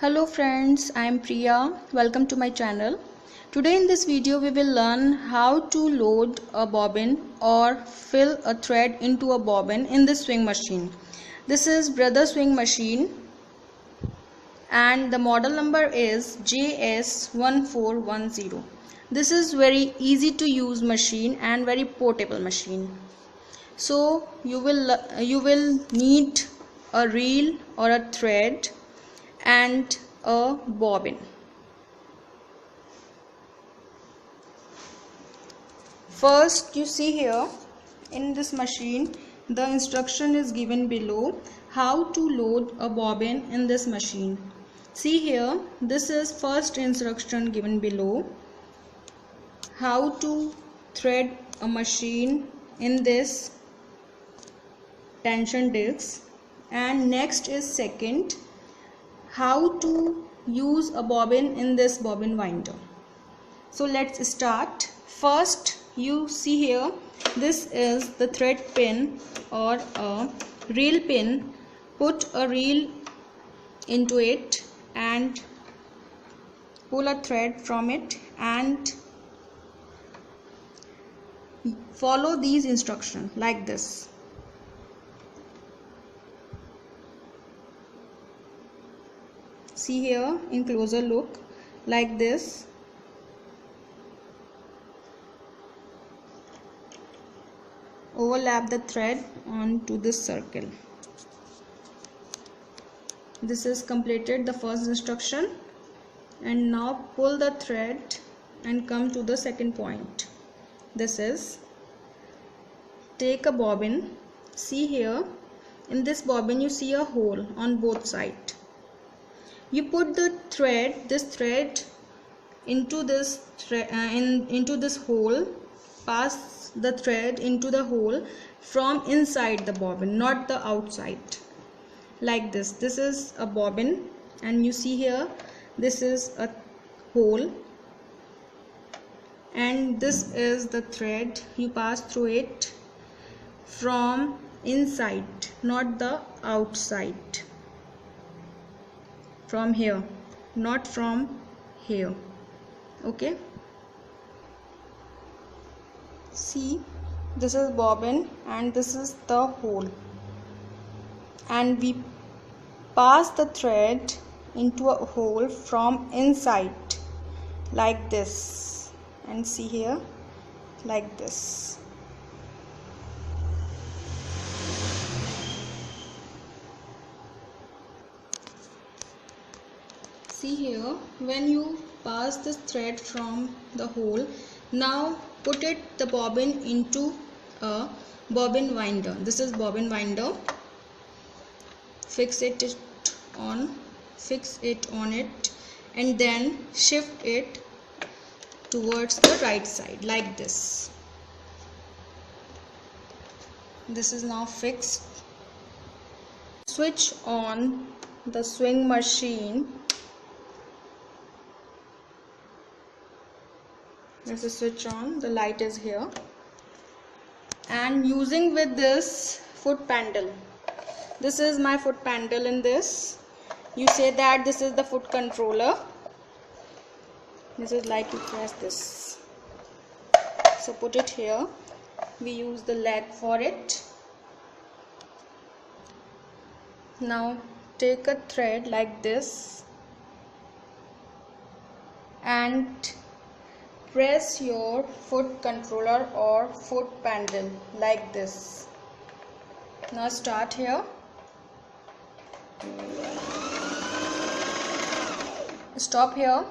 Hello friends, I am Priya. Welcome to my channel. Today in this video we will learn how to load a bobbin or fill a thread into a bobbin in this swing machine. This is Brother Swing machine and the model number is JS1410. This is very easy to use machine and very portable machine. So you will need a reel or a thread and a bobbin. First, you see here in this machine the instruction is given below how to load a bobbin in this machine. See here, this is first instruction given below, how to thread a machine in this tension disc, and next is second, how to use a bobbin in this bobbin winder. So let's start. First, you see here, this is the thread pin or a reel pin. Put a reel into it and pull a thread from it and follow these instructions like this. See here in closer look, like this. Overlap the thread onto this circle. This is completed the first instruction, and now pull the thread and come to the second point. This is, take a bobbin. See here in this bobbin you see a hole on both sides. You put the thread, this thread into this into this hole. Pass the thread into the hole from inside the bobbin, not the outside, like this. This is a bobbin and you see here this is a hole and this is the thread. You pass through it from inside, not the outside. From here, not from here. Okay, see, this is bobbin and this is the hole, and we pass the thread into a hole from inside like this, and see here like this. See here, when you pass this thread from the hole, now put the bobbin into a bobbin winder. This is bobbin winder. Fix it on it and then shift it towards the right side like this. This is now fixed. Switch on the swing machine. This is switch on, the light is here, and using with this foot pedal. This is my foot pedal in this. You say that this is the foot controller. This is like you press this. So put it here. We use the leg for it. Now take a thread like this and press your foot controller or foot pedal like this. Now start here. Stop here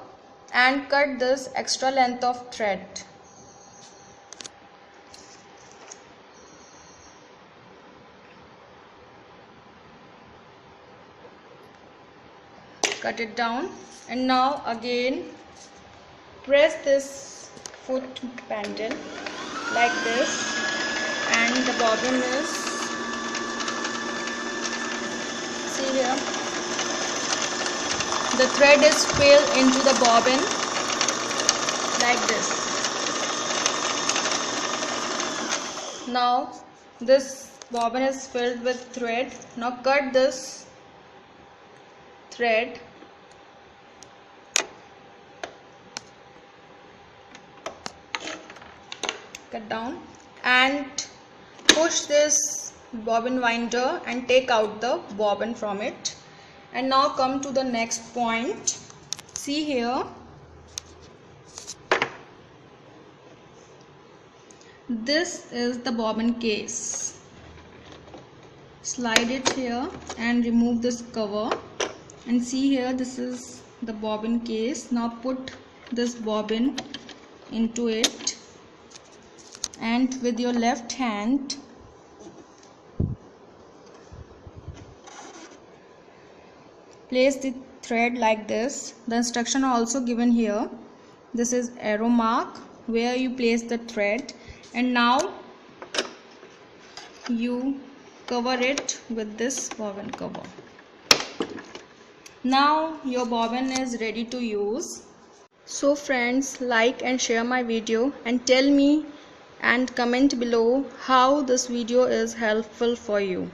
and cut this extra length of thread. Cut it down, and now again press this foot pedal like this, and the bobbin is, see here, the thread is filled into the bobbin like this. Now this bobbin is filled with thread. Now cut this thread cut down, and push this bobbin winder and take out the bobbin from it. And now come to the next point. See here, this is the bobbin case. Slide it here and remove this cover, and see here, this is the bobbin case. Now put this bobbin into it, and with your left hand place the thread like this. The instruction are also given here. This is arrow mark where you place the thread, and now you cover it with this bobbin cover. Now your bobbin is ready to use. So friends, like and share my video, and tell me and comment below how this video is helpful for you.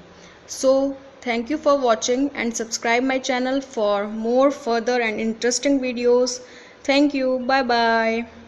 So thank you for watching, and subscribe my channel for more further and interesting videos. Thank you. Bye bye.